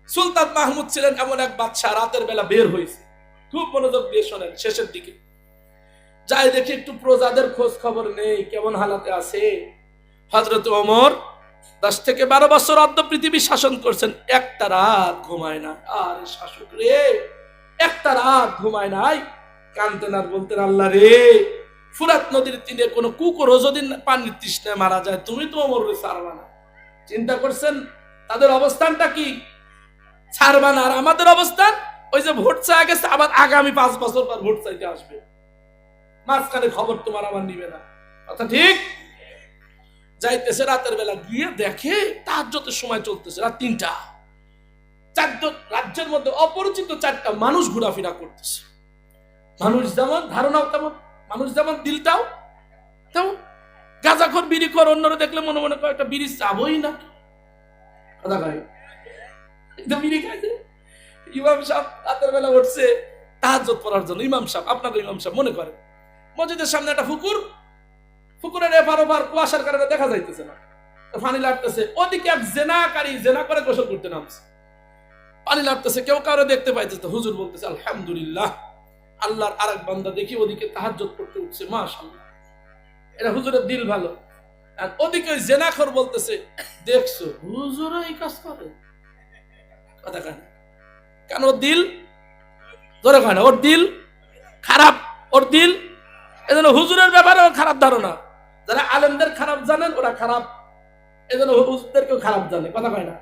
সুলতান মাহমুদ ছিলেন এমন এক বাদশা, রাতের বেলা বের হয়েছে। খুব মনোযোগ দিয়ে শোনেন, শেষের দিকে যাই দেখি একটু প্রজাদের খোঁজ খবর নেই, কেমন হালাতে আছে। হযরত ওমর 10 থেকে 12 বছর অর্ধ পৃথিবী শাসন করছেন, একটা রাত ঘুমায় না। আরে শাসক রে, একটা রাত ঘুমায় নাই, কানতেন আর বলতেন, আল্লাহ রে, ফুরাত নদীর তীরে কোনো কুকুরও যদি পানির তৃষ্ণায় মারা যায়, তুমি তো ওমরে ছাড়বা না। চিন্তা করছেন তাদের অবস্থানটা কি? ছাড়বা না। আর আমাদের অবস্থান, ওই যে ভোট চায় গেছে, আবার আগামী 5 বছর পর ভোট চাইতে আসবে, মাঝখানে খবর তোমার আমার নিবে না। কথা ঠিক? যাইতেছে রাতের বেলা, গিয়ে দেখে তাহাজ্জুদের সময় চলতেছে, রাত 3টা। রাজ্যের মধ্যে অপরিচিত 4টা মানুষ ঘোরাফেরা করতেছে। মানুষ যেমন ধারণাও তেমন, মানুষ যেমন দিলটাও তেমন। গাঁজাখোর, বিড়িখোর, অন্যরা দেখলে মনে মনে করে একটা বিড়ি চাবই না। কথা কয় বিড়ি খাইছে। ইমাম সাহেব রাতের বেলা উঠছে তাহাজ্জুদ পড়ার জন্য। ইমাম সাহেব, আপনাদের ইমাম সাহেব মনে করেন মসজিদের সামনে একটা পুকুর, পুকুরের এপার ওপার কুয়াশার কারণে দেখা যাইতেছে না, পানি লাগতেছে। ওদিকে এক জেনাকারী জেনা করে গোসল করতে নামছে, পানি লাগতেছে, কেউ কারো দেখতে পাইতেছে। হুজুর বলতেছে, আলহামদুলিল্লাহ, আল্লাহর আরেক বান্দা দেখি ওদিকে তাহাজ্জুদ পড়তে উঠছে, মাশাআল্লাহ, এটা হুজুরের দিল ভালো। আর ওদিকে ওই জেনাখোর বলতেছে, দেখছো হুজুর এই কাজ করে। কথা কেন? কেন? ওর দিল ধরে হয় না, ওর দিল খারাপ, ওর দিল। এজন্য হুজুরের ব্যাপারে খারাপ ধারণা। যারা আলেমদের খারাপ জানেন ওরা খারাপ, এজন্য হুজুরদেরকেও খারাপ জানে। কথা কয় না?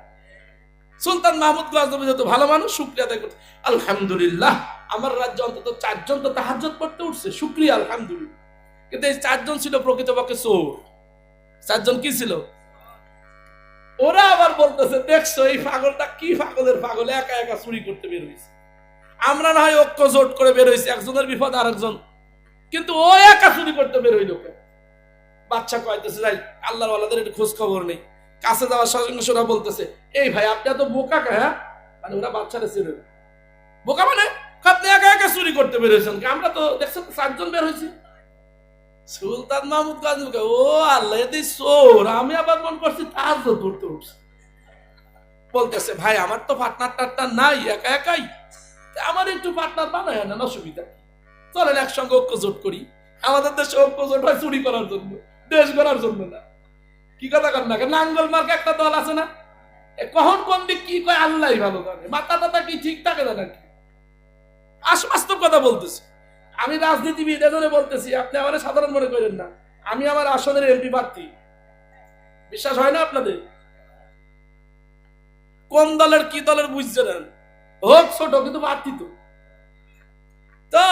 সুলতান মাহমুদ গজনবী যত ভালো মানুষ, শুকরিয়া আদায় করতে, আলহামদুলিল্লাহ, আমার রাজ্যে অন্তত 4 জন তো তাহাজ্জুদ পড়তে উঠছে, শুকরিয়া, আলহামদুলিল্লাহ। কিন্তু এই 4 জন ছিল প্রকৃতপক্ষে চোর। 4 জন কি ছিল? ওরা আবার বলতেছে, দেখছো এই পাগলটা কি পাগলের পাগল, একা একা চুরি করতে বের হয়েছে। আমরা না হয় ঐক্য জোট করে বের হয়েছি, একজনের বিপদ আরেকজন, কিন্তু ও একা চুরি করতে বের হইল। বাচ্চা কইতেছে, যাই আল্লাহর ওয়ালাদের একটু খোঁজ খবর নেই। কাছে যাওয়ার সঙ্গে ওরা বলতেছে, এই ভাই আপনি এত বোকা কে? হ্যাঁ, মানে ওরা বাচ্চারা ছিল বোকা, মানে আপনি একা একা চুরি করতে বের হয়েছেন, আমরা তো দেখছেন 4 জন বের হয়েছি। সুলতান মাহমুদ গজনবী, ও আল্লাহ, এদের চোর। আমি আবার মন করছি তাহাজ্জুদ পড়তে উঠছে। বলতেছে, ভাই আমার তো পার্টনার টার্টনার নাই, একা একাই, আমার একটু পার্টনার বানায় না, অসুবিধা, চলেন একসঙ্গে ঐক্য জোট করি। আমাদের দেশে ঐক্য জোট হয় চুরি করার জন্য, দেশ গড়ার জন্য না। কি কথা কর না? নাঙ্গল মার্ক একটা দল আছে না, কখন কোন দিক কি কয় আল্লাহ ভালো জানে, মাথা টাথা কি ঠিক থাকে না নাকি? বাস্তব কথা বলতেছি। আমি রাজনীতিবিদ, এজন্য বলতেছি, আপনি আমার সাধারণ মনে করেন না। আমি আমার আসনের এমপি প্রার্থী। বিশ্বাস হয় না আপনাদের? কোন দলের কি দলের বুঝছে না, হোক ছোট, কিন্তু প্রার্থী তো। তা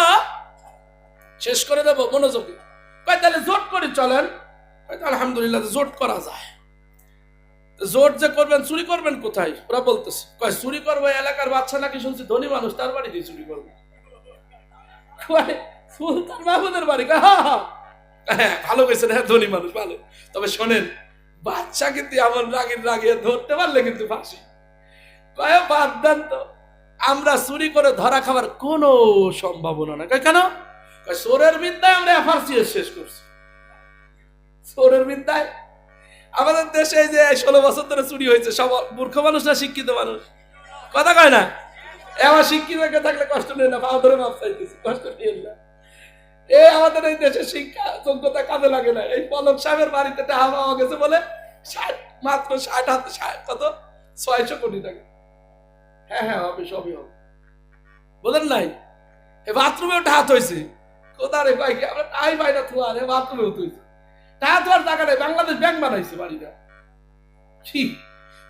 শেষ করে দেবো মনোযোগে। তাহলে জোট করে চলেন। আলহামদুলিল্লাহ, জোট করা যায়। জোট যে করবেন, চুরি করবেন কোথায়? ওরা বলতেছে, কয় চুরি করবো এলাকার বাচ্চা নাকি শুনছি ধনী মানুষ, তার বাড়ি দিয়ে চুরি করবো। সুলতান মাহমুদের বাড়ি? হ্যাঁ, ভালো গেছেন, হ্যাঁ ধনী মানুষ ভালো। তবে শোনেন, বাচ্চা কিন্তু এমন রাগিয়ে ধরতে পারলে কিন্তু ফাঁসি। কয় বাদ দেন তো, আমরা চুরি করে ধরা খাবার কোনো সম্ভাবনা না। কেন? চোরের বিদ্যায় আমরা এফআরসিএস শেষ করছি। চোরের বিদ্যায় আমাদের দেশে এই যে 16 বছর ধরে চুরি হয়েছে, সব মূর্খ মানুষ না শিক্ষিত মানুষ? কথা কয় না? এবার শিক্ষিত থাকলে কষ্ট নেই না, পা ধরে মাপ চাইতেছি, কষ্ট নিয়ে না। আমাদের এই দেশে শিক্ষা যোগ্যতা কাজে লাগে না। এই পলক সাহেবের বাড়িতে টাকা পাওয়া গেছে বলে মাত্র 60 কত 600 কোটি টাকা। হ্যাঁ হ্যাঁ, হবে, সবই হবে, বলেন নাই? বাথরুমেও টাকা হয়েছে। কোথা রে ভাই, আমরা তাই পাই না, থুয়া রে বাথরুমেও তৈছে টাকা, থোয়ার টাকা নেই, বাংলাদেশ ব্যাংক বানাইছে বাড়িটা। ঠিক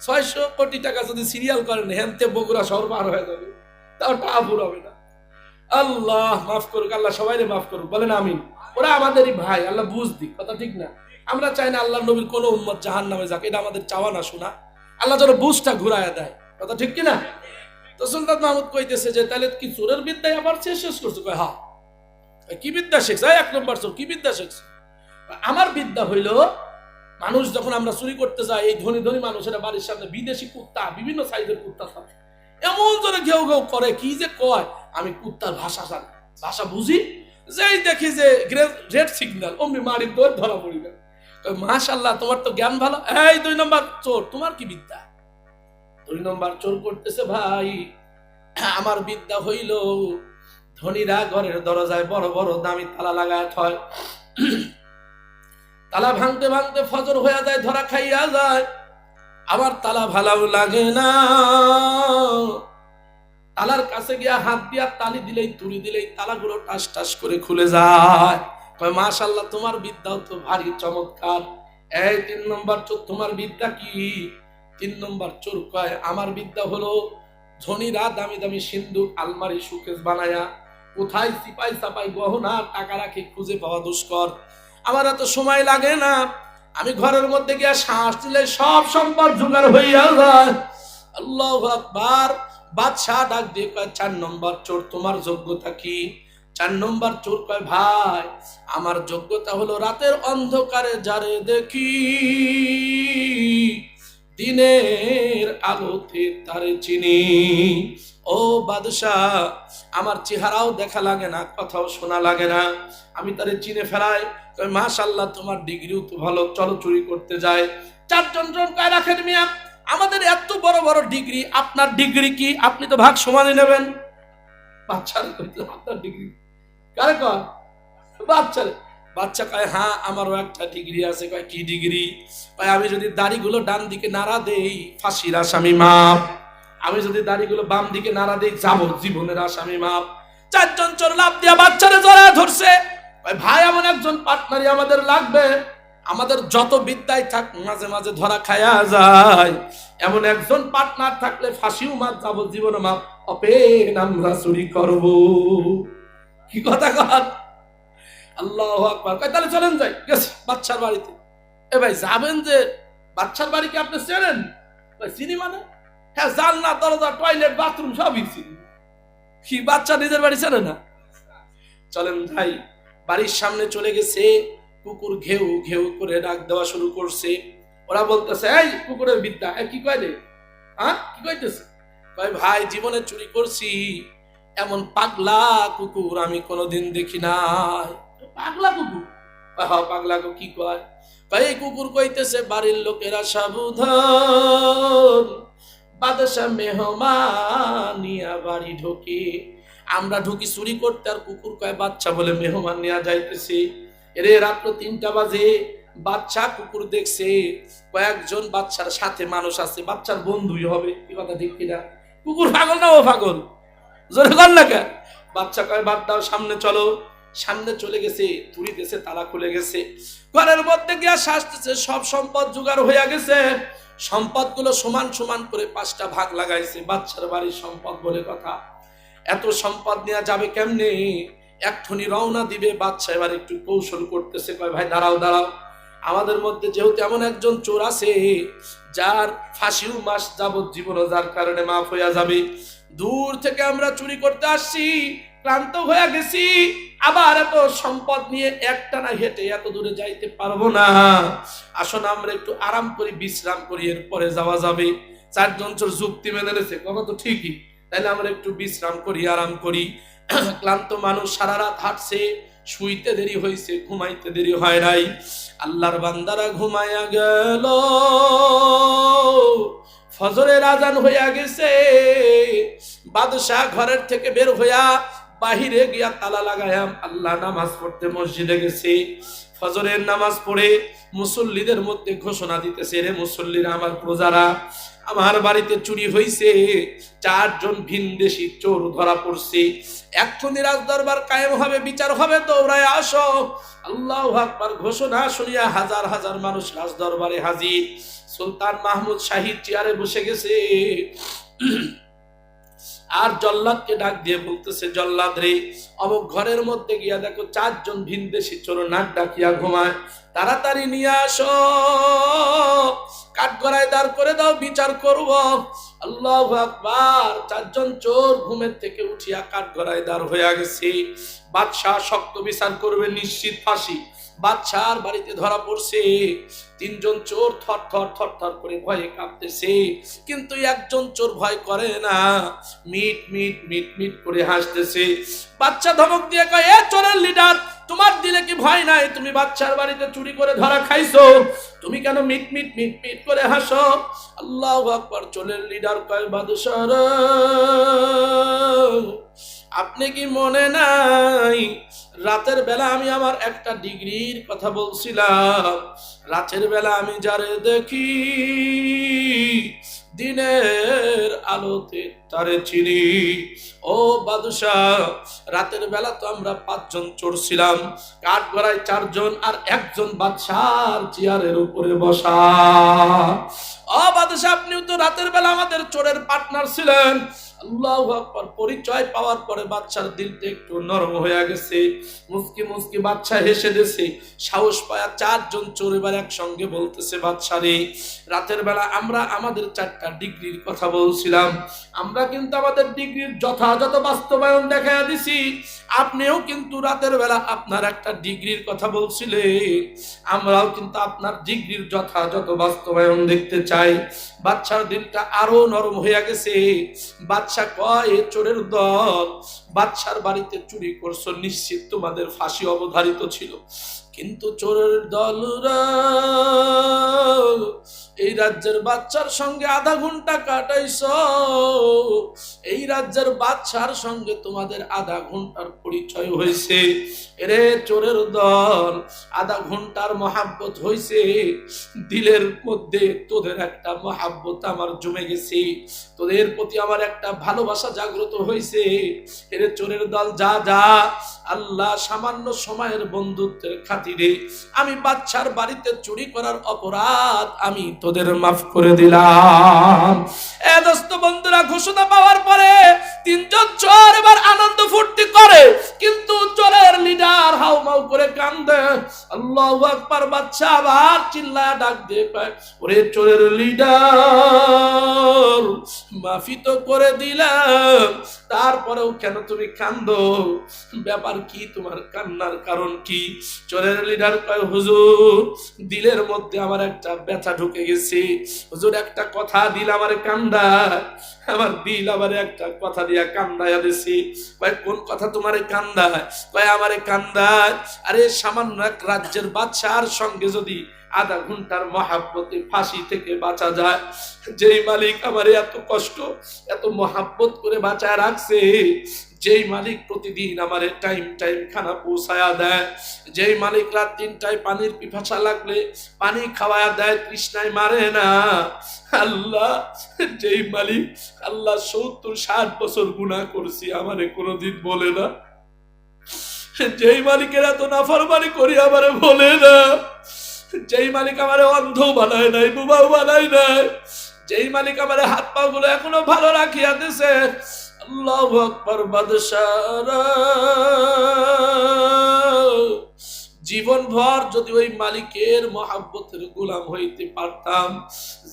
600 কোটি টাকা যদি সিরিয়াল করেন, হেনতে বগুড়া শহর পার হয়ে যাবে, তাও টাকা ফুরাবে না। আল্লাহ মাফ করুক, আল্লাহ সবাইরে মাফ করুক, বলেন আমিন। ওরা আমাদেরই ভাই, আল্লাহ বুঝ দিক, কথা ঠিক না? আমরা চাই না আল্লাহ নবীর কোন উম্মত জাহান্নামে যাক, এটা আমাদের চাওয়া না শোনা। আল্লাহ যেন বুঝটা ঘুরাইয়া দেয়, কথা ঠিক কিনা? তো সুলতান মাহমুদ কইতেছে যে, তাহলে কি চোরের বিদ্যায় আবার শেষ করছো? কয় হ্যাঁ। কি বিদ্যা শিখছে? 1 নম্বর চোর, কি বিদ্যা শিখছে? আমার বিদ্যা হইল, মানুষ যখন আমরা চুরি করতে যাই, এই ধনী ধনী মানুষেরা বাড়ির সামনে বিদেশি কুত্তা, বিভিন্ন সাইজের কুত্তা থাকে, এমন জনে ঘেউ ঘেউ করে, কি যে কয়, আমি কুত্তার ভাষা জানি, ভাষা বুঝি, যেই দেখি যে রেড সিগন্যাল, অমনি মারির দৌড় ধরা পড়ি না। মাশাআল্লাহ, তোমার তো জ্ঞান ভালো। এই 2 নম্বর চোর, তোমার কি বিদ্যা? 2 নম্বর চোর করতেছে, ভাই আমার বিদ্যা হইল ধনীরা ঘরের দরজায় বড় বড় দামি তালা লাগায় থয়, তালা ভাঙতে ভাঙতে ফজর হয়ে যায়, ধরা খাইয়া যায়। আমার তালা ভালো লাগে না, তালার কাছে গিয়া হাত দিয়া তালি দিলেই তুলি দিলেই তালাগুলো টাস টাস করে খুলে যায়। কয় মাশাআল্লাহ, তোমার বিদ্যাও তো ভারী চমৎকার। এই 3 নম্বর চোর, তোমার বিদ্যা কি? 3 নম্বর চোর কয়, আমার বিদ্যা হলো ধনীরা দামি দামি সিন্ধুক আলমারি সুকেস বানায়া কোথায় চিপাই চাপাই গহনা টাকা রাখে খুঁজে পাওয়া দুষ্কর। আমার এত সময় লাগে না, আমি ঘরের মধ্যে গিয়া শ্বাস দিলে সব সম্পদ জোগাড় হইয়া যায়। আল্লাহু আকবার। বাদশাহ ডাক দিয়ে কয়, 4 নম্বর চোর, তোমার যোগ্যতা কি? 4 নম্বর চোর কয়, ভাই আমার যোগ্যতা হলো রাতের অন্ধকারে যারে দেখি দিনের আলোতে তারে চিনি। ও বাদশাহ, আমার চেহারাও দেখা লাগে না, কথাও শোনা লাগে না, আমি তারে চিনে ফেলাই। কয় মাশাআল্লাহ, তোমার ডিগ্রিও তো ভালো, চলো চুরি করতে যায়। 4 জন কয়, রাখেন মিয়া, আমাদের এত বড় বড় ডিগ্রি, আপনার ডিগ্রি কি? আপনি তো ভাগ সমানই নেবেন। বাচ্চারে কইতে, আপনার ডিগ্রি কারে কয়? বাচ্চারে। বাচ্চা কয়, হ্যাঁ আমারও একটা ডিগ্রি আছে। কয় কি ডিগ্রি? কয় আমি যদি দাড়িগুলো ডান দিকে নাড়া দেই ফাঁসির আসামি মাপ, আমি যদি দাড়িগুলো বাম দিকে নাড়া দেই যাবজ্জীবনের আসামি মাপ। 4 জন চোর লাফ দিয়া বাচ্চারে জড়ায় ধরছে। কয় ভাই, এমন একজন পার্টনারই আমাদের লাগবে, আমাদের যত বিদ্যায় থাক মাঝে মাঝে ধরা খায়া যায়, এমন একজন পার্টনার থাকলে ফাঁসিও মাপ যাবজ্জীবন মাপ, অপেন আমরা চুরি করব। কি কথা কর? আল্লাহু আকবার। কয় তাহলে চলেন যাই, গেছে বাচ্চার বাড়িতে। এ ভাই যাবেন যে বাচ্চার বাড়ি কি আপনি চেনেন? চিনি মানে? হ্যাঁ, জানলা দরজা টয়লেট বাথরুম সবই চিনি। কি বাচ্চা নিজের বাড়ি চেনে না? চলেন ভাই। বাড়ির সামনে চলে গেছে, কুকুর ঘেউ ঘেউ করে ডাক দেওয়া শুরু করছে। ওরা বলতেছে, এই কুকুরের বিদ্যা, কি কয় রে? হ্যাঁ কি কইতেছে? কয় ভাই জীবনে চুরি করছি, এমন পাগলা কুকুর আমি কোনোদিন দেখি নাই। পাগলা কুকুর? হ্যাঁ পাগলা কুকুর। কি কয়? এই কুকুর কইতেছে, বাড়ির লোকেরা সাবধান, বাদশা মেহমান নিয়া বাড়ি ঢোকে। আমরা ঢুকি চুরি করতে, আর কুকুর কয় বাচ্চা বলে মেহমান নিয়ে যাইতেছে। এরে রাত্র 3টা বাজে, বাচ্চা কুকুর দেখছে, কয়েকজন বাচ্চার সাথে মানুষ আছে, বাচ্চার বন্ধুই হবে। কি কথা ঠিক কিনা? কুকুর পাগল না ও পাগল? জোরে কর না কেন? বাচ্চা কয় বাদ দাও, সামনে চলো। সামনে চলে গেছে, তুড়ি দিয়েছে, তালা খুলে গেছে, ঘরের মধ্যে গিয়া শাসতেছে। সব সম্পদ জোগাড় হইয়া গেছে, সম্পদগুলো সমান সমান করে 5টা ভাগ লাগাইছে। বাচ্চার বাড়ির সম্পদ বলে কথা, এত সম্পদ নেওয়া যাবে কেমনে? এক্ষুনি রওনা দিবে। বাচ্চা এবার একটু কৌশল করতেছে। কয় ভাই দাঁড়াও দাঁড়াও, আমাদের মধ্যে যেহেতু এমন একজন চোর আছে যার ফাঁসিও মাস যাবজ্জীবন যার কারণে মাফ হইয়া যাবে, দূর থেকে আমরা চুরি করতে আসছি, ক্লান্ত হয়ে গেছি, আবার এত সম্পদ নিয়ে একটানা হেঁটে এত দূরে যাইতে পারবো না, আসুন আমরা একটু আরাম করি, বিশ্রাম করি, এরপরে যাওয়া যাবে। 4 জন চোর যুক্তি মেনে নিয়েছে, কথা তো ঠিকই, তাইলে আমরা একটু বিশ্রাম করি, আরাম করি। ক্লান্ত মানুষ সারা রাত হাঁটছে, শুইতে দেরি হয়েছে, ঘুমাইতে দেরি হয় নাই। আল্লাহর বান্দারা ঘুমাইয়া গেল, ফজরের আজান হইয়া গেছে। বাদশাহ ঘরের থেকে বের হইয়া বাহিরে গিয়া তালা লাগায়াম আল্লাহ নামাজ পড়তে মসজিদে গেছে। ফজরের নামাজ পড়ে মুসল্লিদের মধ্যে ঘোষণা দিতেছে, রে মুসল্লিরা, আমার প্রজারা, আমার বাড়িতে চুরি হইছে, 4 জন ভিনদেশী চোর ধরা পড়ছে, এক্ষুনি রাজ দরবার কায়েম হবে, বিচার হবে, দৌড়ায় আসো। আল্লাহু আকবার ঘোষণা শুনিয়া হাজার হাজার মানুষ রাজ দরবারে হাজির। সুলতান মাহমুদ শাহী চেয়ারে বসে গেছে, আর জল্লাদকে ডাক দিয়ে বলতেছে, জল্লাদ রে, অমুক ঘরের মধ্যে গিয়া দেখো 4 জন ভিনদেশী চোর নাক ডাকিয়া ঘুমায়, তাড়াতাড়ি নিয়ে আসো, কাঠগড়ায় দাঁড় করে দাও, বিচার করব। আল্লাহু আকবার। 4 জন চোর ঘুমের থেকে উঠিয়া কাঠগড়ায় দাঁড় হইয়া গেছে। বাদশাহ শক্ত বিচার করবে, নিশ্চিত ফাঁসি। বাদশার বাড়িতে ধরা পড়ছে, তিনজন চোর থর থর থর থর করে ভয়ে কাঁপতেছে, কিন্তু একজন চোর ভয় করে না, মিট মিট মিট মিট করে হাসতেছে। বাদশা ধমক দিয়ে কয়, এ চোরের লিডার, তোমার দিলে কি ভয় নাই? তুমি বাদশার বাড়িতে চুরি করে ধরা খাইছো, তুমি কেন মিট মিট মিট মিট করে হাসো? আল্লাহু আকবার। চোরের লিডার কয়, বাদশা রে, আপনি কি মনে নাই রাতের বেলা আমি আমার একটা ডিগ্রির কথা বলছিলাম? রাতের বেলা আমি যারে দেখি দিনের আলোতে তারে চিনি। ও বাদশাহ, রাতের বেলা তো আমরা 5 জন চোর ছিলাম, কাঠ গড়ায় 4 জন, আর একজন বাদশার চেয়ারের উপরে বসা। ও বাদশাহ, আপনিও তো রাতের বেলা আমাদের চোরের পার্টনার ছিলেন। আল্লাহু আকবার। পরিচয় পাওয়ার পরে বাদশার দিলটা একটু নরম হয়ে গেছে, মুস্কি মুস্কি বাদশা হেসে দিয়েছে। সাহস পায়া 4 জন চোর এবার একসঙ্গে বলতেছে, বাদশা রে, রাতের বেলা আমরা আমাদের 4টা ডিগ্রির কথা বলছিলাম, আমরা কিন্তু আমাদের ডিগ্রির যথাযথ বাস্তবায়ন দেখাইয়া দিছি, আপনিও কিন্তু রাতের বেলা আপনার একটা ডিগ্রির কথা বলছিলেন, আমরাও কিন্তু আপনার ডিগ্রির যথাযথ বাস্তবায়ন দেখতে চাই। বাদশার দিলটা আরো নরম হয়ে গেছে। বাদশা কয়, চোরের দল, বাদশার বাড়িতে চুরি করছো, নিশ্চিত তোমাদের ফাঁসি অবধারিত ছিল, কিন্তু চোরের দলরা এই রাজ্যের বাদশার সঙ্গে আধা ঘন্টা কাটাইছো, এই রাজ্যের বাদশার সঙ্গে তোমাদের আধা ঘন্টার পরিচয় হয়েছে। এরে চোরের দল, আধা ঘন্টার মহাব্বত হয়েছে, দিলের মধ্যে তোদের একটা মহাব্বত আমার জমে গেছে, তোদের প্রতি আমার একটা ভালোবাসা জাগ্রত হয়েছে। এরে চোরের দল, যা যা, আল্লাহ সামান্য সময়ের বন্ধুত্বের খাতিরে আমি বাদশার বাড়িতে চুরি করার অপরাধ আমি তোদের মাফ করে দিলাম। এ দোস্ত বন্ধুরা, ঘোষণা পাওয়ার পরে 3 জন চোর এবার আনন্দ ফুর্তি করে, কিন্তু চোরের লিডার হাউমাউ করে কান্দে। আল্লাহু আকবার। বাদশা আবার চিল্লায়া ডাক দিয়ে কয়, ওরে চোরের লিডার, মাফি তো করে দিলাম, তারপরেও কেন তুমি কান্দো? ব্যাপার কি? তোমার কান্নার কারণ কি? চোরের লিডার কয়, হুজুর, দিলের মধ্যে আমার একটা ব্যথা ঢুকে গেছে, হুজুর একটা কথা দিল আমার কান্দায়, আমার দিল আমার একটা কথা দিয়া কান্দায়া দিছি। কয়, কোন কথা তোমারে কান্দায়? কয়, আমারে কান্দায়, আরে সামান্য এক রাজ্যের বাদশার সঙ্গে যদি আধা ঘন্টার মহাব্বতে ফাঁসি থেকে বাঁচা যায়, যেই মালিক আমারে এত কষ্ট এত মহাব্বত করে বাঁচায় রাখছে, যেই মালিক প্রতিদিন আমারে টাইম টাইম খানা পৌঁছায়া দেয়, যেই মালিক রাত 3টায় পানির পিপাসা লাগলে পানি খাওয়ায়া দেয়, তৃষ্ণায় মারে না, আল্লাহ, যেই মালিক আল্লাহ 70-60 বছর গুনাহ করছি আমারে কোনোদিন বলে না, যেই মালিকের এত নাফরমানি করি আমারে বলে না, যেই মালিক আমারে অন্ধ বানায় নাই, বুবাও বানায় নাই, যেই মালিক আমারে হাত পা গুলো এখনো ভালো রাখিয়া দিছে। আল্লাহু আকবার। বাদশারা জীবন ভর যদি ওই মালিকের মহাব্বতের গোলাম হইতে পারতাম,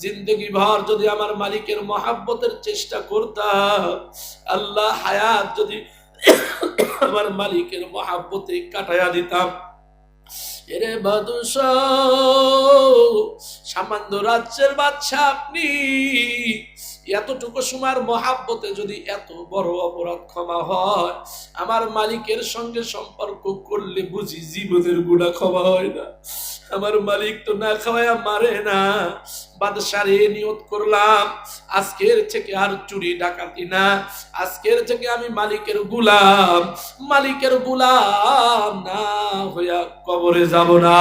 জিন্দগি ভর যদি আমার মালিকের মহাব্বতের চেষ্টা করতাম, আল্লাহ হায়াত যদি আমার মালিকের মহাব্বতে কাটায়া দিতাম। এরে বাদশাহ, সামান্য রাজ্যের বাদশা আপনি, এতটুকু সময়ের মহাব্বতে যদি এত বড় অপরাধ ক্ষমা হয়, আমার মালিকের সঙ্গে সম্পর্ক করলে বুঝি জীবনের গুনাহ ক্ষমা হয় না? আমার মালিক তো না খাওয়ায়া মারে না। বাদশারে নিয়ত করলাম, আজকের থেকে আর চুরি ডাকাতি না, আজকের থেকে আমি মালিকের গোলাম, মালিকের গোলাম না হইয়া কবরে যাব না।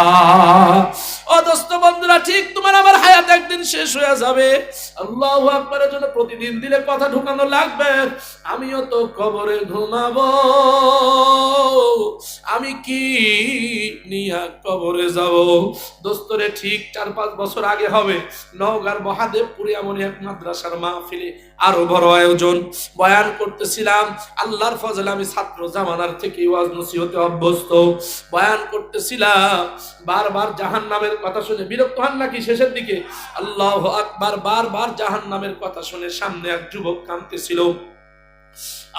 ও দোস্ত বন্ধুরা, ঠিক তোমার আমার হায়াত একদিন শেষ হয়ে যাবে। আল্লাহু আকবারের জন্য প্রতিদিন দিলে কথা ঢুকানো লাগবে। আমিও তো কবরে ঘুমাবো, আমি কি নিয়া কবরে যাব? দোস্তরে ঠিক 4-5 বছর আগে হবে নওগাঁর মহাদেবপুরে এমন এক মাদ্রাসার মাহফিলে আরো বড় আয়োজন, বয়ান করতেছিলাম। আল্লাহর ফজলে আমি ছাত্র জামানার থেকে ওয়াজ নসিহতে অভ্যস্ত, বয়ান করতেছিলাম। বারবার জাহান্নামের কথা শুনে বিরক্ত হন নাকি শেষের দিকে? আল্লাহু আকবার। বারবার জাহান্নামের কথা শুনে সামনে এক যুবক কাঁদতেছিল।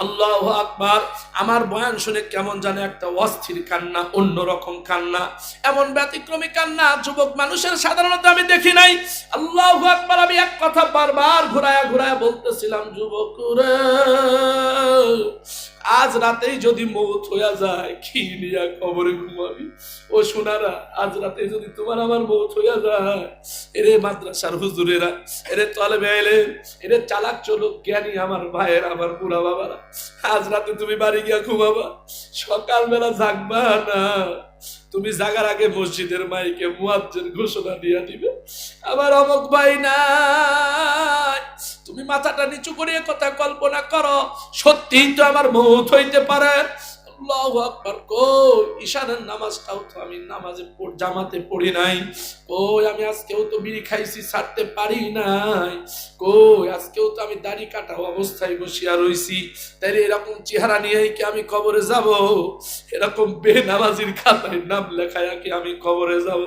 আল্লাহু আকবার। আমার বয়ান শুনে কেমন জানে একটা অস্থির কান্না, অন্যরকম কান্না, এমন ব্যতিক্রমী কান্না যুবক মানুষের সাধারণত আমি দেখি নাই। আল্লাহু আকবার। আমি এক কথা বারবার ঘুরায়া ঘুরায়া বলতেছিলাম, যুবক রে, আজ রাতেই যদি মৌত হইয়া যায়, কি নিয়া কবরে ঘুমাবি? ও সোনারা, আজ রাতে যদি তোমার আমার মৌত হইয়া যায়, এরে মাদ্রাসার হুজুরেরা, এরে তলেবে ইলম, এরে চালাক চলুক জ্ঞানী আমার ভাইয়ের, আমার বুড়া বাবারা, আজ রাতে তুমি বাড়ি গিয়া ঘুমাবা, সকালবেলা জাগবা না। তুমি জাগার আগে মসজিদের মাইকে মুয়াজ্জিন ঘোষণা দিয়া দিবে, আমার অমুক ভাই নাই। তুমি মাথাটা নিচু করে কথা কল্পনা করো, সত্যিই তো আমার মৌত হইতে পারে। আল্লাহু আকবার। কই ঈশানের নামাজটাও তো আমি জামাতে পড়ি নাই। কই আমি আজকেও তো বিড়ি খাইছি, ছাড়তে পারি নাই। কই আজকেও তো আমি দাড়ি কাটা অবস্থায় বসিয়া রইছি। তাইলে এরকম চেহারা নিয়েই কি আমি কবরে যাব? এরকম বেনামাজির খাতায় নাম লেখায়া কি আমি কবরে যাব?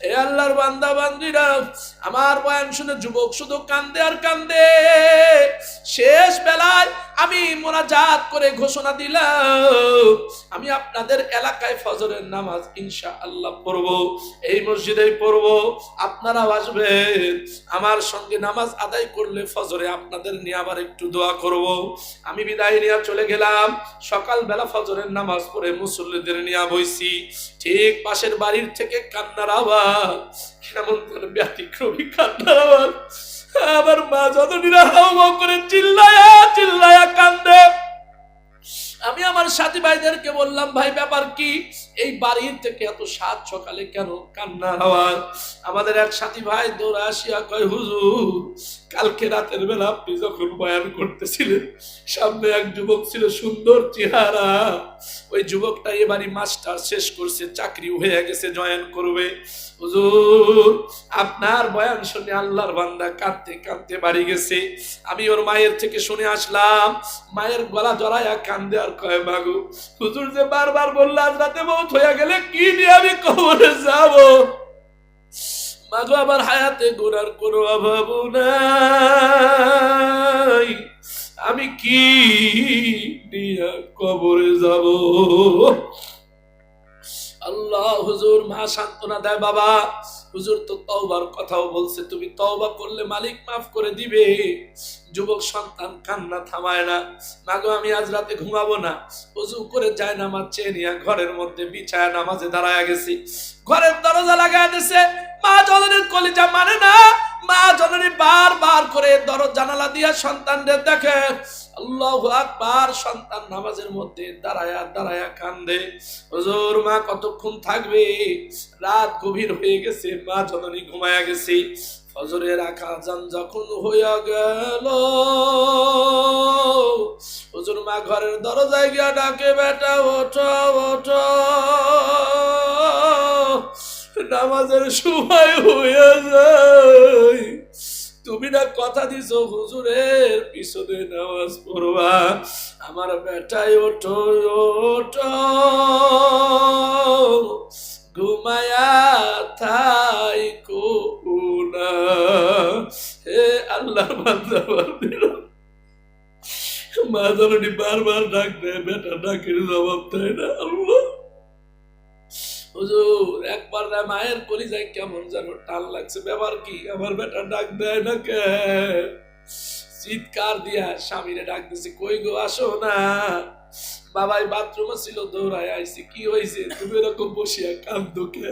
এ আল্লাহর বান্দা বান্দীরা, আমার বয়ান শুনে যুবক শুধু কান্দে আর কান্দে। শেষ বেলায় আমি মোনাজাত করে ঘোষণা দিলাম, আমি আপনাদের এলাকায় ফজরের নামাজ ইনশাআল্লাহ পড়ব, এই মসজিদেই পড়ব, আপনারাও আসবেন। আমার সঙ্গে নামাজ আদায় করলে ফজরে আপনাদের নিয়ে আবার একটু দোয়া করব। আমি বিদায় নিয়ে চলে গেলাম। সকালবেলা ফজরের নামাজ পড়ে মুসল্লিদের নিয়ে বইছি, ঠিক পাশের বাড়ির থেকে কান্নার আওয়াজ, কেমন করে ব্যতিক্রমী কান্নার আওয়াজ। আমার মা জননীরা হাউমাউ করে চিল্লায়া চিল্লায়া কান্দে। আমি আমার সাথী ভাইদেরকে বললাম, ভাই ব্যাপার কি? এই বাড়ির থেকে এত সাত সকালে কেন কান্নার আওয়াজ? আমাদের এক সাথী ভাই দৌড়ে আসিয়া কয়, হুজুর, কালকে রাতের বেলা আপনি যখন বয়ান করতেছিলেন, সামনে এক যুবক ছিল, সুন্দর চেহারা। ওই যুবকটা এবারই মাস্টার শেষ করছে, চাকরি হয়ে গেছে, জয়েন করবে। হুজুর, আপনার বয়ান শুনে আল্লাহর বান্দা কাঁদতে কাঁদতে বাড়ি গেছে। আমি ওর মায়ের থেকে শুনে আসলাম, মায়ের গলা জড়াইয়া কান্দে আর কয়, মাগো, হুজুর যে বারবার বললে আজ রাতে মৌত হইয়া গেলে কি নিয়ে আমি কবরে যাব? মাগো, আমার হায়াতে গুনার কোনো অভাব নাই, আমি কি নিয়ে কবরে যাব? আল্লাহ। হুজুর মা সান্ত্বনা দেয়, বাবা, হুজুর তো তওবার কথাও বলছে, তুমি তওবা করলে মালিক মাফ করে দিবে। যুবক সন্তান কান্না থামায় না। মাগো, আমি আজ রাতে ঘুমাবো না। ওযু করে যায় নামাজ চেয়ে নিয়ে ঘরের মধ্যে বিছায়া নামাজে দাঁড়ায়া গেছি। ঘরের দরজা লাগায় দিছে। মা জননীর কলিজা মানে না। মা জননী বারবার করে দরজা জানালা দিয়া সন্তানদের দেখে। আল্লাহু আকবার। সন্তান নামাজের মধ্যে দাঁড়ায়া দাঁড়ায়া কান্দে। হুজুর, মা কতক্ষণ থাকবে? রাত গভীর হয়ে গেছে, মা জননী ঘুমায়া গেছে। ফজরের আযান যখন হইয়া গেল, হুজুর মা ঘরের দরজায় গিয়া ডাকে, বেটা ওঠো ওঠো, নামাজের সময় হইয়া যায়। তুমি না কথা দিছো হুজুরের পিছনে নামাজ পড়বা। আমার বেটাই ওঠো ওঠো, ঘুমায়া থাইকো না। হে আল্লাহর বান্দা বান্দীরা, মা জননী বারবার ডাক দেয়, বেটা ডাকের জবাব দেয় না। আল্লাহ, হুজুর, একবার না মায়ের কলিজায় কেমন যেন টান লাগছে। ব্যাপার কি? আমার বেটা ডাক দেয় না কে? চিৎকার দিয়া স্বামীরে ডাক দিছে, কই গো, আসো না। বাবাই বাথরুমে ছিল, দৌড়ায় আইছি। কি হয়েছে? তুমি এরকম বসিয়া কান্দো কে?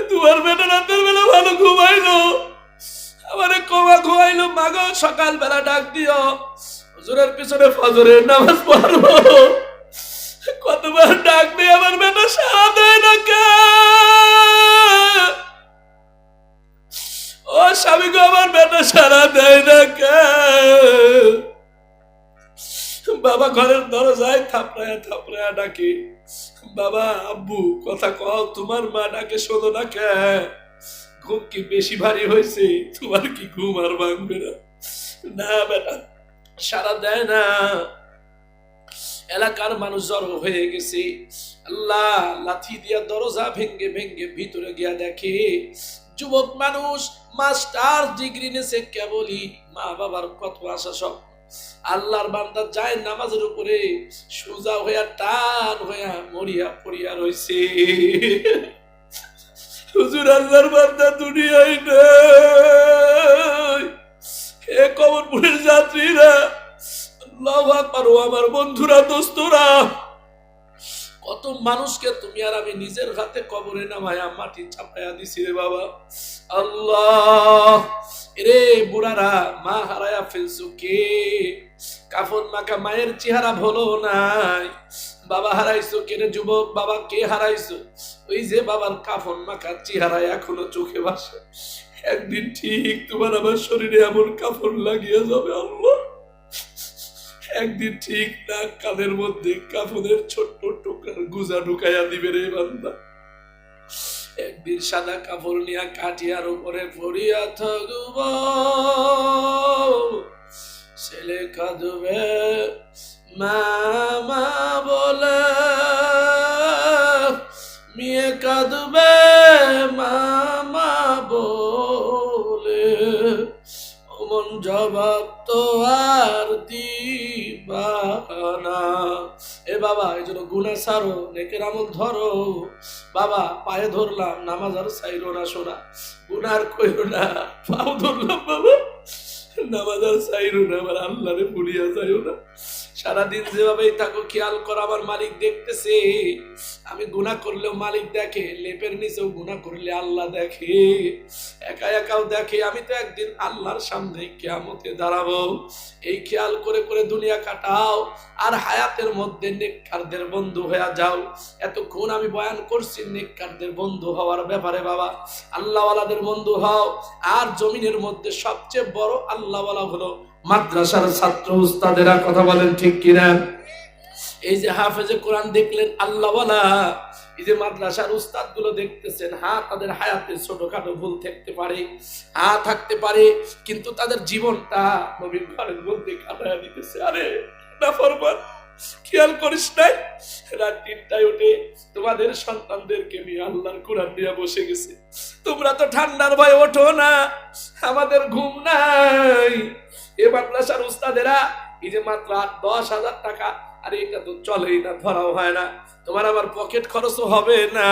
তোমার বেটা রাতের বেলা ভালো ঘুমাইলো, আমারে কমা ঘুমাইলো। মাগো, সকাল বেলা ডাক দিও, হুজুরের পিছনে ফজরের নামাজ পড়বো। কতবার ডাক দিয়ে আমার বেটা সারা দেয় না কে? ও স্বামী গো, আমার বেটা সারা দেয় না কে? বাবা ঘরের দরজায় থাপড়ায়া থাপড়ায়া ডাকে, বাবা, আব্বু, কথা কও, তোমার মা ডাকে শোনো না কে? ঘুম কি বেশি ভারী হয়েছে? তোমার কি ঘুম আর ভাঙবে না? না বেটা, সারা দেয় না। এলাকার মানুষ জড়ো হয়ে গেছে। আল্লাহ, লাথি দিয়া দরজা ভেঙ্গে ভেঙ্গে ভিতরে গিয়া দেখে যুবক মানুষ মাস্টার ডিগ্রি নেছে, কেবলই মা বাবার কত আশা সব আল্লাহর বান্দা যায় নামাজের উপরে সোজা হইয়া টান হইয়া মরিয়া পড়িয়া রইছে। হুজুর আল্লাহর বান্দা দুনিয়ায় নাই। হে কবরপুরের যাত্রীরা, আল্লাহু আকবার, ও আমার বন্ধুরা, দোস্তরা, কত মানুষকে তুমি আর আমি নিজের হাতে কবরে নামায়া মাটি চাপায়া দিছি রে বাবা। আল্লাহ রে, বুড়ারা মা হারায়া ফেলছো, কে কাফন মাখা মায়ের চেহারা ভালো নাই, বাবা হারাইছো কে রে যুবক, বাবা কে হারাইছো? ওই যে বাবার কাফন মাখা চেহারা এখনো চোখে ভাসে। একদিন ঠিক তোমার আমার শরীরে এমন কাফন লাগিয়ে যাবে আল্লাহ, একদিন ঠিক নাক কানের মধ্যে কাফনের ছোট্ট টুকরার গুজা ঢুকাইয়া দিবে রে বান্দা। একদিন সাদা কাপড় নিয়া কাটিয়ার উপরে পড়িয়া থাকব, ছেলে কাঁদবে মামা বলে, মেয়ে কাঁদবে মামা বলে, অমন জবাব তো আর দিবা না। এ বাবা, এই জন্য গুনাহ ছাড়ো, নেকের আমল ধরো। বাবা পায়ে ধরলাম, নামাজ আর ছাইরো না, শোনা গুনাহ কইরো না। পাও ধরলাম বাবা, নামাজ আর ছাইরো না, আমার আল্লাহরে ভুলিয়া যাইও না। সারাদিন যেভাবেই থাকো খেয়াল করো, আমার মালিক দেখতেছে। আমি গুনাহ করলেও মালিক দেখে, লেপের নিচেও গুনাহ করলে আল্লাহ দেখে, একা একাও দেখে। আমি তো একদিন আল্লাহর সামনে কিয়ামতে দাঁড়াবো। এই খেয়াল করে করে দুনিয়া কাটাও, আর হায়াতের মধ্যে নেককারদের বন্ধু হয়ে যাও। এতক্ষণ আমি বয়ান করছি নেককারদের বন্ধু হওয়ার ব্যাপারে। বাবা আল্লাহওয়ালাদের বন্ধু হও। আর জমিনের মধ্যে সবচেয়ে বড় আল্লাহওয়ালা হলো মাদ্রাসার ছাত্র উস্তাদেরা। কথা বলেন ঠিক কিনা? এই যে হাফেজে কোরআন দেখলেন আল্লাহওয়ালা, এই যে মাদ্রাসার উস্তাদ গুলো দেখতেছেন, হ্যাঁ তাদের হায়াতে ছোটখাটো ভুল থাকতে পারে, হ্যাঁ থাকতে পারে, কিন্তু তাদের জীবনটা নবীর ঘরের মধ্যে কাটায়া দিতেছে। আরে নাফরমান, খেয়াল করিস নাই? রাত ৩টায় উঠে তোমাদের সন্তানদেরকে নিয়ে আল্লাহর কোরআন নিয়ে বসে গেছে। তোমরা তো ঠান্ডার ভয়ে ওঠো না, আমাদের ঘুম নাই। এ মাদ্রাসার উস্তাদেরা এই যে মাত্র 10,000 টাকা, আরে এটা তো চলেই না, ধরাও হয় না, তোমার আবার পকেট খরচও হবে না,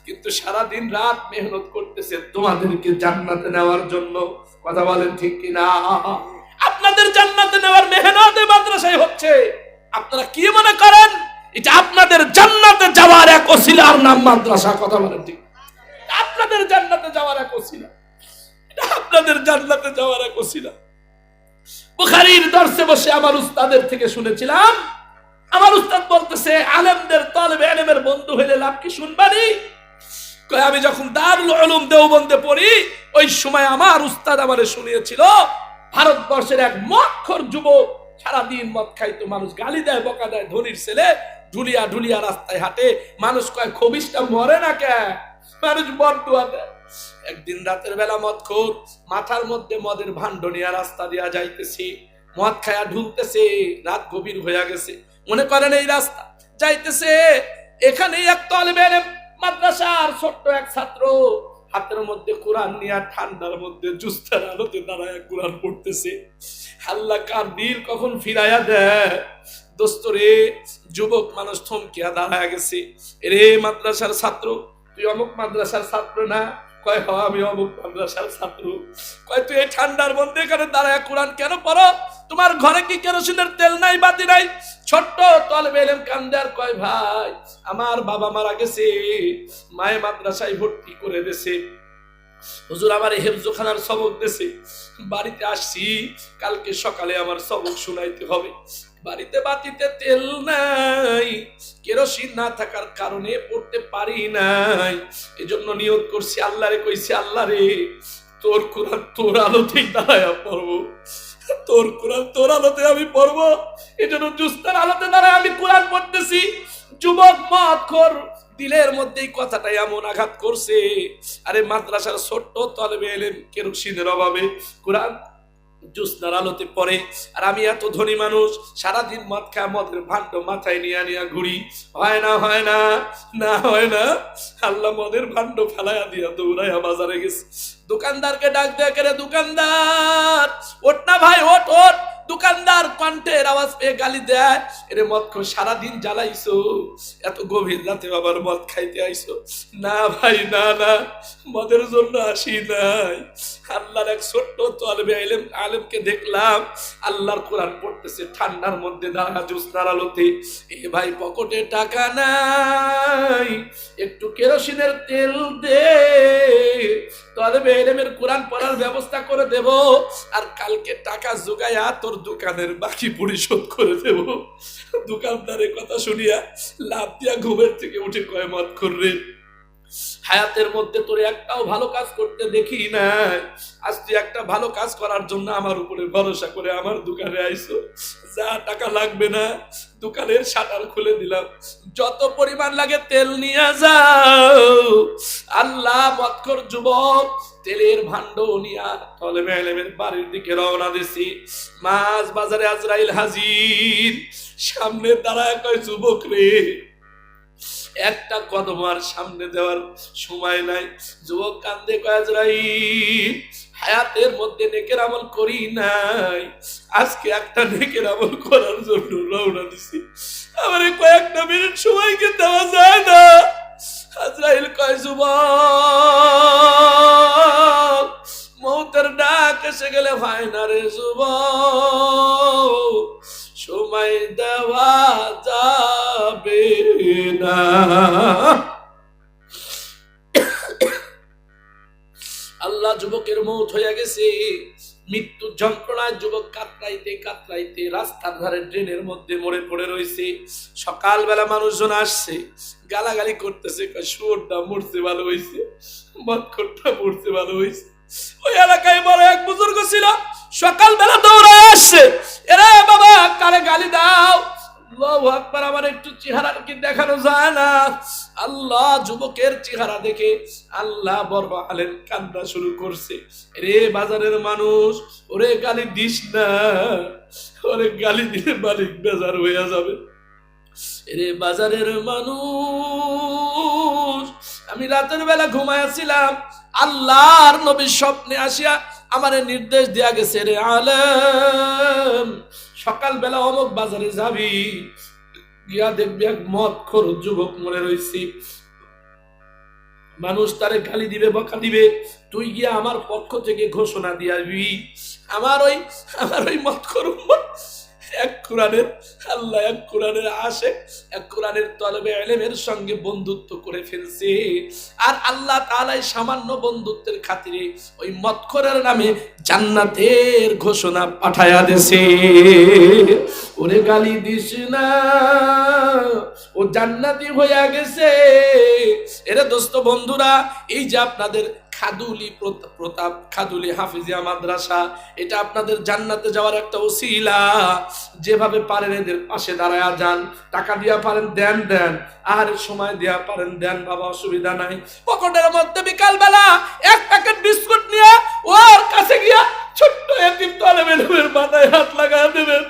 কিন্তু সারাদিন রাত মেহনত করতেছে তোমাদেরকে জান্নাতে নেওয়ার জন্য। কথা বলেন ঠিক কিনা? আপনাদের জান্নাতে নেওয়ার মেহনত এই মাদ্রাসায় হচ্ছে। আপনারা কি মনে করেন এটা আপনাদের জান্নাতে যাওয়ার এক ওসিলার নাম মাদ্রাসা? কথা বলেন ঠিক? আপনাদের জান্নাতে যাওয়ার এক ওসিলা, এটা আপনাদের জান্নাতে যাওয়ার এক ওসিলা। বুখারীর দর্শে বসে আমার উস্তাদের থেকে শুনেছিলাম, আমার উস্তাদ বলতেছে আলেমদের তালেবে ইলমের বন্ধু হইলে লাভ কি শুনবানি? কই আমি যখন দারুল উলুম দেওবন্দে পড়ি, ওই সময় আমার উস্তাদ আমারে শুনিয়েছিল, ভারতবর্ষের এক মদখোর যুবক সারাদিন মদ খাইতো, মানুষ গালি দেয়, বকা দেয়, ধনির ছেলে, ঢুলিয়া ঢুলিয়া রাস্তায় হাঁটে, মানুষ কয় খবিসটা মরে না কে, মানুষ বদদুয়া দেয়। একদিন রাতের বেলা মদখোর মাথার মধ্যে মদের ভাণ্ড নিয়ে রাস্তা দিয়া যাইতেছে, মদ খায়া ঢুলতেছে, রাত গভীর হয়ে গেছে, মনে করেন এই রাস্তা যাইতেছে, এখানে এক তালেবে ইলম মাদ্রাসার ছোট্ট এক ছাত্র হাতের মধ্যে কোরআন নিয়ে ঠান্ডার মধ্যে জুস্তার আলোতে দাঁড়ায় কোরআন পড়তেছে। আল্লাহ কার দিল কখন ফিরাইয়া দেয়। দোস্তরে, যুবক মানুষ থমকিয়া দাঁড়ায় গেছে। রে মাদ্রাসার ছাত্র, তুই অমুক মাদ্রাসার ছাত্র না? কয় হ, আমি অমুক মাদ্রাসার ছাত্র। কয় তুই এই ঠান্ডার মধ্যে এখানে দাঁড়ায় কোরআন কেন পড়ো? তোমার ঘরে কি কেরোসিনের তেল নাই, বাতি নাই? ছোট্ট তালেবে ইলম কান্দে আর কয় ভাই, আমার বাবা মারা গেছে, মায়ে মাদ্রাসায় ভর্তি করে দিয়েছে, হুজুর আমার হেফজখানার সবক দিয়েছে, বাড়িতে আসছি, কালকে সকালে আমার সবক শুনাইতে হবে, বাড়িতে বাতিতে তেল নাই, কেরোসিন না থাকার কারণে পড়তে পারি নাই, এজন্য নিয়ত করছি, আল্লাহরে কইছি, আল্লাহ রে তোর কোরআন তোর আলোতেই দাঁড়ায়া পড়বো, তোর কোরআন তোর আলোতে আমি পড়বো, এজন্য জুস্তার আলোতে দাঁড়ায় আমি কোরআন পড়তেছি। যুবক মদখোর দিলের মধ্যে এই কথাটা এমন আঘাত করছে। আরে মাদ্রাসার ছোট্ট তালেবে ইলম কেরোসিনের অভাবে কোরআন জুস্তার আলোতে পড়ে, আর আমি এত ধনী মানুষ সারাদিন মদ খায়, মদের ভাণ্ড মাথায় নিয়ে নিয়ে ঘুরি, হয় না, হয় না, না হয় না। আল্লাহ মদের ভাণ্ড ফেলাইয়া দিয়া দৌড়াইয়া বাজারে গেছে, দোকানদারকে ডাক দেয়া, কে রে দোকানদার, ওঠ না ভাই, ওঠ ওঠ, দোকানদার কণ্ঠের আওয়াজ পেয়ে গালি দেয়, এরে মদ খো, সারাদিন জ্বালাইছো, এত গভীর রাতে আবার মদ খাইতে আইছো? না ভাই, না না, মদের জন্য আসি নাই। আল্লাহর এক ছোট্ট তলবে আলেমকে দেখলাম আল্লাহর কোরআন পড়তেছে ঠান্ডার মধ্যে দাঁড়া জ্যোৎস্নার আলোতে। এ ভাই, পকেটে টাকা নাই, একটু কেরোসিনের তেল দে, তলবে ইলমের কোরআন পড়ার ব্যবস্থা করে দেব, আর কালকে টাকা জোগায়া তোর দোকানের বাকি পরিশোধ করে দেব। দোকানদারের কথা শুনিয়া লাভ দিয়া ঘুমের থেকে উঠে কয়, মত করবে হায়াতের মধ্যে তোর একটাও ভালো কাজ করতে দেখি না, আজ তুই একটা ভালো কাজ করার জন্য আমার উপরে ভরসা করে আমার দোকানে আইছো, যা টাকা লাগবে না, দোকানের শাটার খুলে দিলাম, যত পরিমাণ লাগে তেল নিয়ে যাও। আল্লাহ, মতখোর যুবক তেলের ভাণ্ড নিয়া তলেবে ইলমের বাড়ির দিকে রওনা দিছি। মাছ বাজারে আজরাইল হাজির, সামনে দাঁড়ায় কয়, যুবক রে, একটা কদম আর সামনে দেওয়ার সময় নাই। যুবক কান্দে কয়, আজরাইল, হায়াতের মধ্যে নেকের আমল করি নাই, আজকে একটা নেকের আমল করার জন্য রওনা দিছি, আমার কয়েকটা মিনিট সময়কে দেওয়া যায় না। আজরাইল কয়, যুবক, মৌতের ডাক এসে গেলে ভাই না রে যুবক, সময় দেওয়া যাবে না। আল্লাহ, যুবকের মৌত হয়ে গেছে, মৃত্যুর যন্ত্রণায় যুবক কাতরাইতে কাতরাইতে রাস্তার ধারে ড্রেনের মধ্যে মরে পড়ে রয়েছে। সকালবেলা মানুষজন আসছে, গালাগালি করতেছে, শুয়োরটা মরতে ভালো হয়েছে, মদখোরটা মরতে ভালো হয়েছে। ওই এলাকায় বড় এক বুজুর্গ ছিল, সকালবেলা দৌড়ায় আসছে, এরা বাবা কারে গালি দাও, আল্লাহু আকবার, আমার একটু চেহারা কি দেখানো যায় না? আল্লাহ, যুবকের চেহারা দেখে আল্লাহ বড় আলেম কান্না শুরু করছে। রে বাজারের মানুষ, ওরে গালি দিস না, ওরে গালি দিলে মালিক বেজার হয়ে যাবে। রে বাজারের মানুষ, আমি রাতের বেলা ঘুমাইছিলাম, আল্লাহর নবী স্বপ্নে আসিয়া আমারে নির্দেশ দেয়া গেছে, রে আলেম, সকালবেলা অমুক বাজারে যাবি, গিয়া দেখবি এক মদখোর যুবক মরে রয়েছে, মানুষ তারে গালি দিবে, বকা দিবে, তুই গিয়া আমার পক্ষ থেকে ঘোষণা দিয়ে আসবি, আমার ওই মদখোর এক কোরআনের আল্লাহ, এক কোরআনের আশিক, এক কোরআনের তলবে ইলমের সঙ্গে বন্ধুত্ব করে ফেলছে, আর আল্লাহ তাআলা সামান্য বন্ধুত্বের খাতিরে ওই মদখোরের নামে জান্নাতের ঘোষণা পাঠায়া দিয়েছে। ওরে গালি দিস না, ও জান্নাতি হয়ে গেছে। এরে দোস্ত বন্ধুরা, এই যে আপনাদের খাদুলি প্রতাপ খাদুলি হাফিজিয়া মাদ্রাসা, এটা আপনাদের জান্নাতে যাওয়ার একটা ওসিলা। যেভাবে পারেন এদের পাশে দাঁড়ায়া যান, টাকা দিয়া পারেন দেন দেন, আর সময় দিয়া পারেন দেন, বাবা অসুবিধা নাই। পকেটের মধ্যে বিকাল বেলা এক প্যাকেট বিস্কুট নিয়ে ওর কাছে গিয়া ছোট্ট এতিম তালেবের মাথায় হাত লাগায় দেবেন,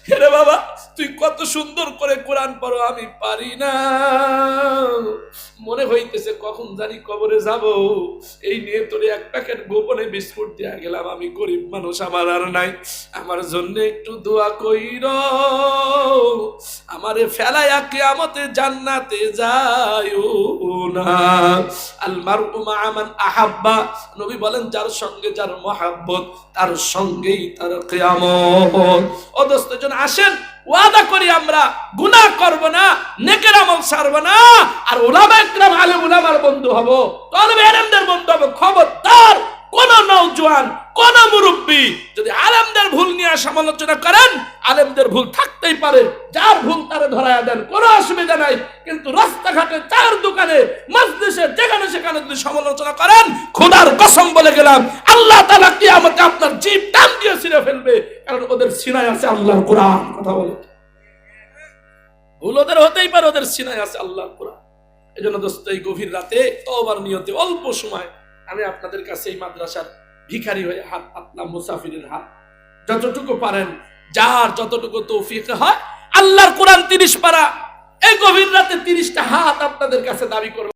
হেরে বাবা তুই কত সুন্দর করে কোরআন পড়ো, আমি পারি না, মনে হইতেছে কখন জানি কবরে যাব, এই নিয়ে তোরে এক প্যাকেট গোপনে বিস্কুট দিয়া গেলাম, আমি গরিব মানুষ, আমার আর নাই, আমার জন্য একটু দোয়া কইর, আমারে ফেলাইয়া কিয়ামতে জান্নাতে যাইও না। আল মারউ মা মান আহাব্বা, নবী বলেন যার সঙ্গে যার মহব্বত তার সঙ্গেই তার কিয়ামত। ও দোস্তজন, আসেন ওয়াদা করি আমরা গুনাহ করব না, নেকের আমল ছাড়ব না, আর উলামা ইকরাম আলেম উলামার বন্ধু হব, তালেবে ইলমদের বন্ধু হব। খবরদার কোন নওজোয়ান, কোন মুরব্বী যদি আলেমদের ভুল নিয়ে সমালোচনা করেন, আলেমদের ভুল থাকতেই পারে, যার ভুল তারে ধরায়া দেন, কোনো অসুবিধা নাই, কিন্তু রাস্তাঘাটে, চায়ের দোকানে, মজলিসে, যেখানে সেখানে যদি সমালোচনা করেন, খোদার কসম বলে গেলাম, আল্লাহ তাআলা কিয়ামতে আপনার জিভ টান দিয়ে ছিঁড়ে ফেলবে, কারণ ওদের সিনায় আছে আল্লাহর কোরআন। কথা বলে, ভুল ওদের হতেই পারে, ওদের সিনায় আছে আল্লাহর কোরআন। এজন্য দোস্ত, এই গভীর রাতে তওবার নিয়তে অল্প সময় আমি আপনাদের কাছে এই মাদ্রাসার ভিখারি হয়ে হাত পাতলাম, মুসাফিরের হাত, যতটুকু পারেন, যার যতটুকু তৌফিক হয়, আল্লাহর কোরআন 30 পারা, এই গভীর রাতে 30টা হাত আপনাদের কাছে দাবি করব।